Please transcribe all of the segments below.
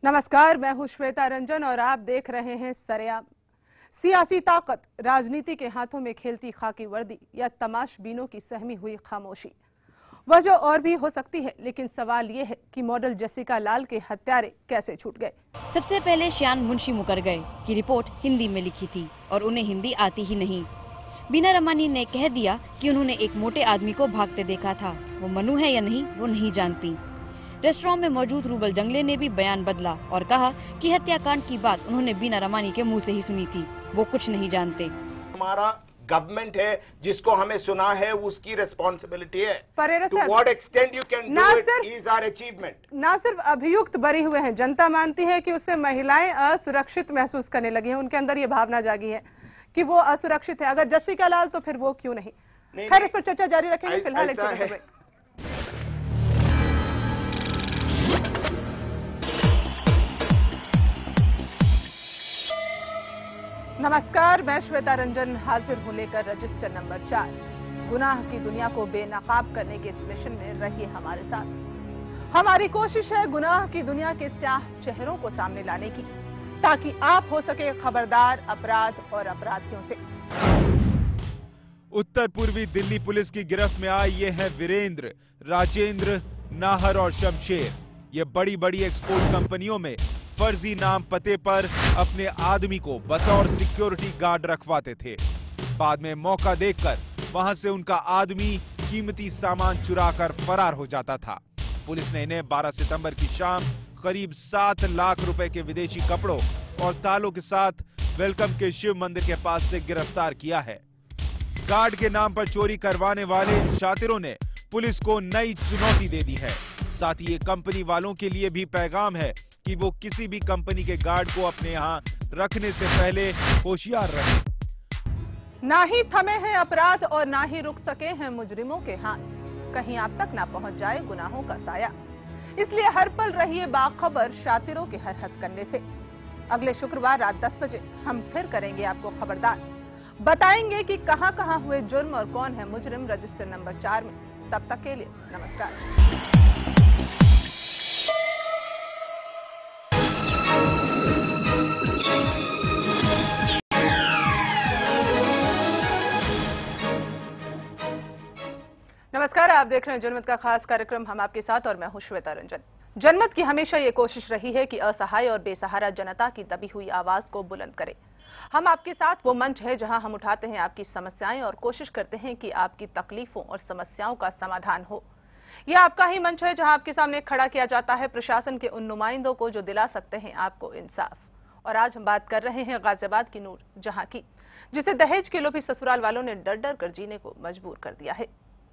नमस्कार, मैं हूं श्वेता रंजन और आप देख रहे हैं सरेआम। सियासी ताकत, राजनीति के हाथों में खेलती खाकी वर्दी या तमाशबीनों की सहमी हुई खामोशी। वजह और भी हो सकती है, लेकिन सवाल ये है कि मॉडल जेसिका लाल के हत्यारे कैसे छूट गए। सबसे पहले श्यान मुंशी मुकर गए कि रिपोर्ट हिंदी में लिखी थी और उन्हें हिंदी आती ही नहीं। बीना रमानी ने कह दिया कि उन्होंने एक मोटे आदमी को भागते देखा था। वो मनु है या नहीं वो नहीं जानती। रेस्टोरेंट में मौजूद रूबल जंगले ने भी बयान बदला और कहा कि हत्याकांड की बात उन्होंने बीना रमानी के मुंह से ही सुनी थी, वो कुछ नहीं जानते। हमारा गवर्नमेंट है जिसको हमें सुना है, उसकी रिस्पॉन्सिबिलिटी है। To what extent you can do it is our achievement. ना सिर्फ अभियुक्त बरी हुए हैं, जनता मानती है कि उससे महिलाएं असुरक्षित महसूस करने लगी हैं। उनके अंदर ये भावना जागी है कि वो असुरक्षित है। अगर जेसिका लाल तो फिर वो क्यों नहीं। खैर, इस पर चर्चा जारी रखेंगे। फिलहाल एक छोटा सा ब्रेक। नमस्कार, मैं श्वेता रंजन हाजिर हूं लेकर रजिस्टर नंबर 4। गुनाह की दुनिया को बेनकाब करने के इस मिशन में रहिए हमारे साथ। हमारी कोशिश है गुनाह की दुनिया के स्याह चेहरों को सामने लाने की, ताकि आप हो सके खबरदार अपराध और अपराधियों से। उत्तर पूर्वी दिल्ली पुलिस की गिरफ्त में आए ये हैं वीरेंद्र, राजेंद्र, नाहर और शमशेर। ये बड़ी बड़ी एक्सपोर्ट कंपनियों में फर्जी नाम पते पर अपने आदमी को बतौर सिक्योरिटी गार्ड रखवाते थे। बाद में मौका देखकर वहां से उनका आदमी कीमती सामान चुराकर फरार हो जाता था। पुलिस ने इन्हें 12 सितंबर की शाम करीब 7 लाख रुपए के विदेशी कपड़ों और तालों के साथ वेलकम के शिव मंदिर के पास से गिरफ्तार किया है। गार्ड के नाम पर चोरी करवाने वाले इन शातिरों ने पुलिस को नई चुनौती दे दी है। साथ ही ये कंपनी वालों के लिए भी पैगाम है कि वो किसी भी कंपनी के गार्ड को अपने यहाँ रखने से पहले होशियार रहें। ना ही थमे हैं अपराध और ना ही रुक सके हैं मुजरिमों के हाथ। कहीं आप तक ना पहुंच जाए गुनाहों का साया। इसलिए हर पल रहिए बाखबर शातिरों के हर हथकंडे से। अगले शुक्रवार रात 10 बजे हम फिर करेंगे आपको खबरदार। बताएंगे कि कहां-कहां हुए जुर्म और कौन है मुजरिम रजिस्टर नंबर 4 में। तब तक के लिए नमस्कार। नमस्कार, आप देख रहे हैं जनमत का खास कार्यक्रम हम आपके साथ और मैं हूं श्वेता रंजन। जनमत की हमेशा ये कोशिश रही है कि असहाय और बेसहारा जनता की दबी हुई आवाज को बुलंद करे। हम आपके साथ वो मंच है जहां हम उठाते हैं आपकी समस्याएं और कोशिश करते हैं कि आपकी तकलीफों और समस्याओं का समाधान हो। यह आपका ही मंच है जहां आपके सामने खड़ा किया जाता है प्रशासन के उन नुमाइंदों को जो दिला सकते हैं आपको इंसाफ। और आज हम बात कर रहे हैं गाजियाबाद की नूर जहां की, जिसे दहेज के लोभी ससुराल वालों ने डर डर कर जीने को मजबूर कर दिया है।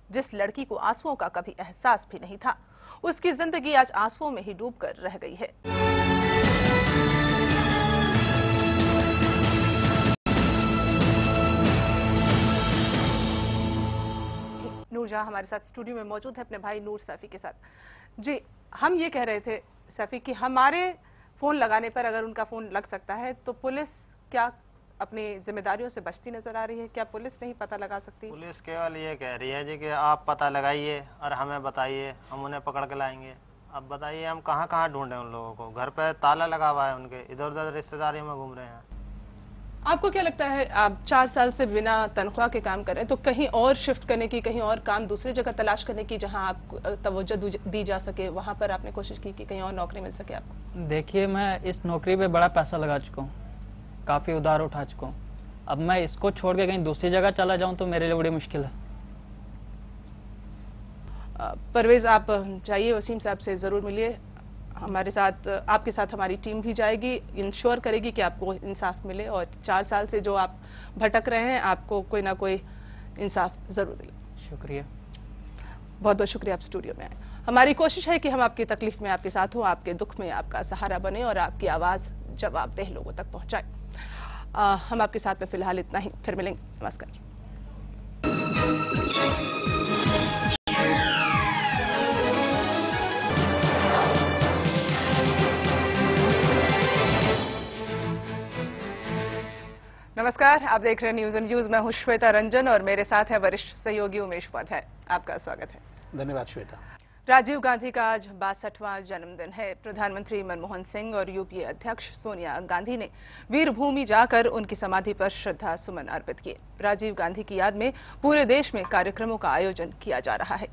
जिस लड़की को आंसुओं का कभी एहसास भी नहीं था, उसकी जिंदगी आज आंसुओं में ही डूबकर रह गई है। नूर जहां हमारे साथ स्टूडियो में मौजूद है अपने भाई नूर सैफी के साथ। जी, हम ये कह रहे थे सैफी कि हमारे फोन लगाने पर अगर उनका फोन लग सकता है तो पुलिस क्या अपनी जिम्मेदारियों से बचती नजर आ रही है? क्या पुलिस नहीं पता लगा सकती? पुलिस केवल ये कह रही है जी कि आप पता लगाइए और हमें बताइए, हम उन्हें पकड़ के लाएंगे। अब बताइए हम कहाँ कहाँ ढूंढें उन लोगों को? घर पे ताला लगा हुआ है उनके, इधर उधर रिश्तेदारी में घूम रहे हैं। आपको क्या लगता है, आप 4 साल से बिना तनख्वाह के काम कर रहे हैं, तो कहीं और शिफ्ट करने की, कहीं और काम दूसरी जगह तलाश करने की जहां आपको तवज्जो दी जा सके, वहां पर आपने कोशिश की कि कहीं और नौकरी मिल सके आपको? देखिए, मैं इस नौकरी पे बड़ा पैसा लगा चुका हूँ, काफ़ी उधार उठा चुका हूँ। अब मैं इसको छोड़ के कहीं दूसरी जगह चला जाऊँ तो मेरे लिए बड़ी मुश्किल है। परवेज, आप जाइए, वसीम साहब से ज़रूर मिलिए। हमारे साथ, आपके साथ हमारी टीम भी जाएगी, इंश्योर करेगी कि आपको इंसाफ मिले और 4 साल से जो आप भटक रहे हैं आपको कोई ना कोई इंसाफ ज़रूर मिले। शुक्रिया, बहुत बहुत शुक्रिया आप स्टूडियो में आए। हमारी कोशिश है कि हम आपकी तकलीफ में आपके साथ हों, आपके दुख में आपका सहारा बने और आपकी आवाज़ जवाबदेह लोगों तक पहुँचाए। हम आपके साथ में फिलहाल इतना ही, फिर मिलेंगे। नमस्कार। नमस्कार, आप देख रहे हैं न्यूज एंड व्यूज। मैं हूं श्वेता रंजन और मेरे साथ है वरिष्ठ सहयोगी उमेश उपाध्याय। आपका स्वागत है। धन्यवाद श्वेता। राजीव गांधी का आज 62वां जन्मदिन है। प्रधानमंत्री मनमोहन सिंह और यूपीए अध्यक्ष सोनिया गांधी ने वीरभूमि जाकर उनकी समाधि पर श्रद्धा सुमन अर्पित किए। राजीव गांधी की याद में पूरे देश में कार्यक्रमों का आयोजन किया जा रहा है।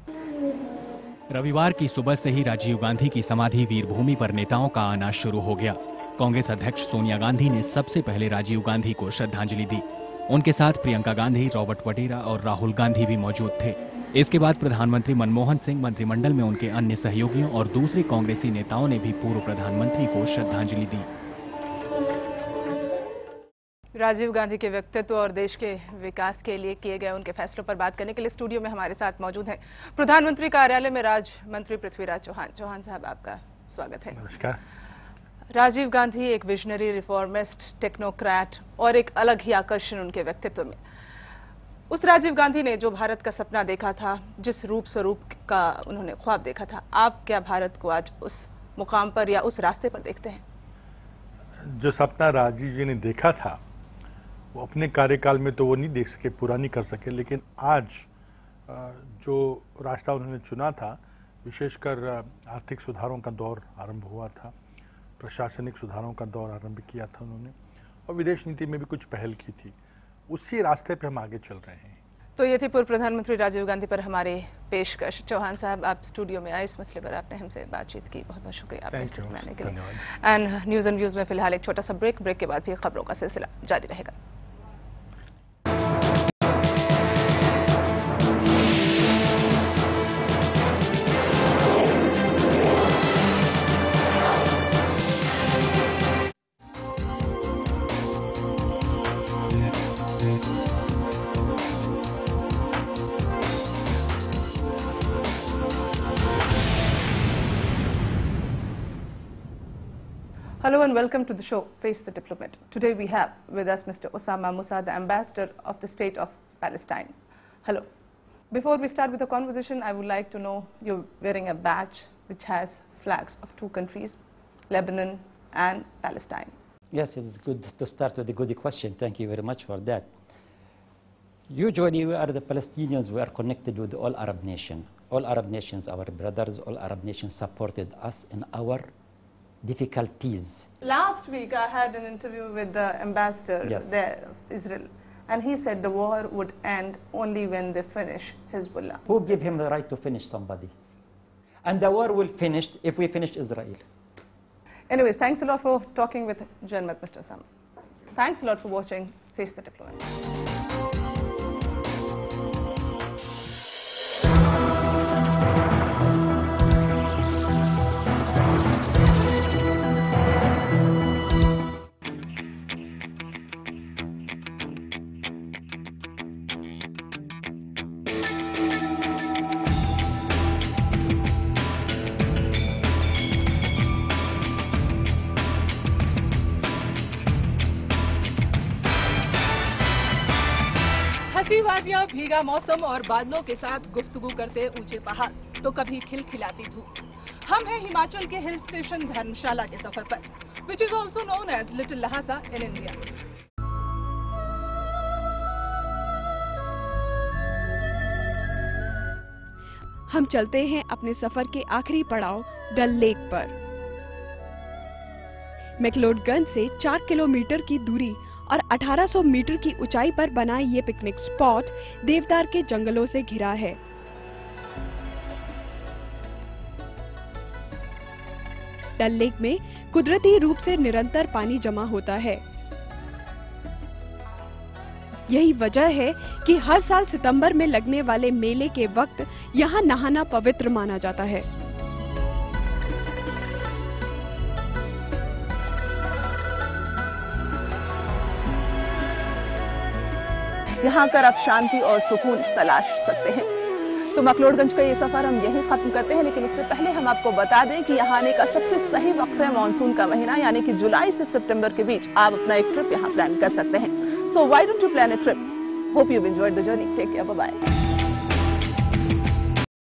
रविवार की सुबह से ही राजीव गांधी की समाधि वीरभूमि पर नेताओं का आना शुरू हो गया। कांग्रेस अध्यक्ष सोनिया गांधी ने सबसे पहले राजीव गांधी को श्रद्धांजलि दी। उनके साथ प्रियंका गांधी, रॉबर्ट वडेरा और राहुल गांधी भी मौजूद थे। इसके बाद प्रधानमंत्री मनमोहन सिंह, मंत्रिमंडल में उनके अन्य सहयोगियों और दूसरे कांग्रेसी नेताओं ने भी पूर्व प्रधानमंत्री को श्रद्धांजलि दी। राजीव गांधी के व्यक्तित्व और देश के विकास के लिए किए गए उनके फैसलों पर बात करने के लिए स्टूडियो में हमारे साथ मौजूद हैं प्रधानमंत्री कार्यालय में राज्य मंत्री पृथ्वीराज चौहान। चौहान साहब, आपका स्वागत है। नमस्कार। राजीव गांधी एक विजनरी, रिफॉर्मिस्ट, टेक्नोक्रेट और एक अलग ही आकर्षण उनके व्यक्तित्व में। उस राजीव गांधी ने जो भारत का सपना देखा था, जिस रूप स्वरूप का उन्होंने ख्वाब देखा था, आप क्या भारत को आज उस मुकाम पर या उस रास्ते पर देखते हैं? जो सपना राजीव जी ने देखा था वो अपने कार्यकाल में तो वो नहीं देख सके, पूरा नहीं कर सके, लेकिन आज जो रास्ता उन्होंने चुना था, विशेषकर आर्थिक सुधारों का दौर आरंभ हुआ था, प्रशासनिक सुधारों का दौर आरंभ किया था उन्होंने, और विदेश नीति में भी कुछ पहल की थी। उसी रास्ते पे हम आगे चल रहे हैं। तो ये थी पूर्व प्रधानमंत्री राजीव गांधी पर हमारे पेशकश। चौहान साहब, आप स्टूडियो में आए, इस मसले पर आपने हमसे बातचीत की, बहुत बहुत शुक्रिया आपका स्टूडियो में आने के लिए। एंड न्यूज़ एंड व्यूज़ में फिलहाल एक छोटा सा ब्रेक के बाद भी खबरों का सिलसिला जारी रहेगा। Hello and welcome to the show, Face the Diplomat. Today we have with us Mr. Osama Musa, the ambassador of the state of Palestine. Hello. Before we start with the conversation, I would like to know, you're wearing a badge which has flags of two countries, Lebanon and Palestine. Yes, it's good to start with a good question. Thank you very much for that. Usually we are the Palestinians, we are connected with all Arab nations. All Arab nations, our brothers, all Arab nations supported us in our difficulties. Last week I had an interview with the ambassador there of Israel, and he said the war would end only when they finish Hezbollah. Who gave him the right to finish somebody? And the war will finish if we finish Israel. Anyways, thanks a lot for talking with Janmat, Mr. Osama. Thanks a lot for watching Face the Diplomat. हंसी वादियां, भीगा मौसम और बादलों के साथ गुफ्तगू करते ऊंचे पहाड़, तो कभी खिलखिलाती धूप। हम हैं हिमाचल के हिल स्टेशन धर्मशाला के सफर पर, which is also known as Little Lhasa in India. हम चलते हैं अपने सफर के आखिरी पड़ाव डल लेक पर। मैक्लोडगंज से 4 किलोमीटर की दूरी और 1800 मीटर की ऊंचाई पर बना ये पिकनिक स्पॉट देवदार के जंगलों से घिरा है। डल लेक में कुदरती रूप से निरंतर पानी जमा होता है। यही वजह है कि हर साल सितंबर में लगने वाले मेले के वक्त यहाँ नहाना पवित्र माना जाता है। यहाँ आकर आप शांति और सुकून तलाश सकते हैं। तो मैक्लोडगंज का ये सफर हम यहीं खत्म करते हैं, लेकिन उससे पहले हम आपको बता दें कि यहाँ आने का सबसे सही वक्त है मानसून का महीना, यानी कि जुलाई से सितंबर के बीच आप अपना एक ट्रिप यहाँ प्लान कर सकते हैं। So why don't you plan a trip? Hope you enjoyed the journey. Take care, bye bye.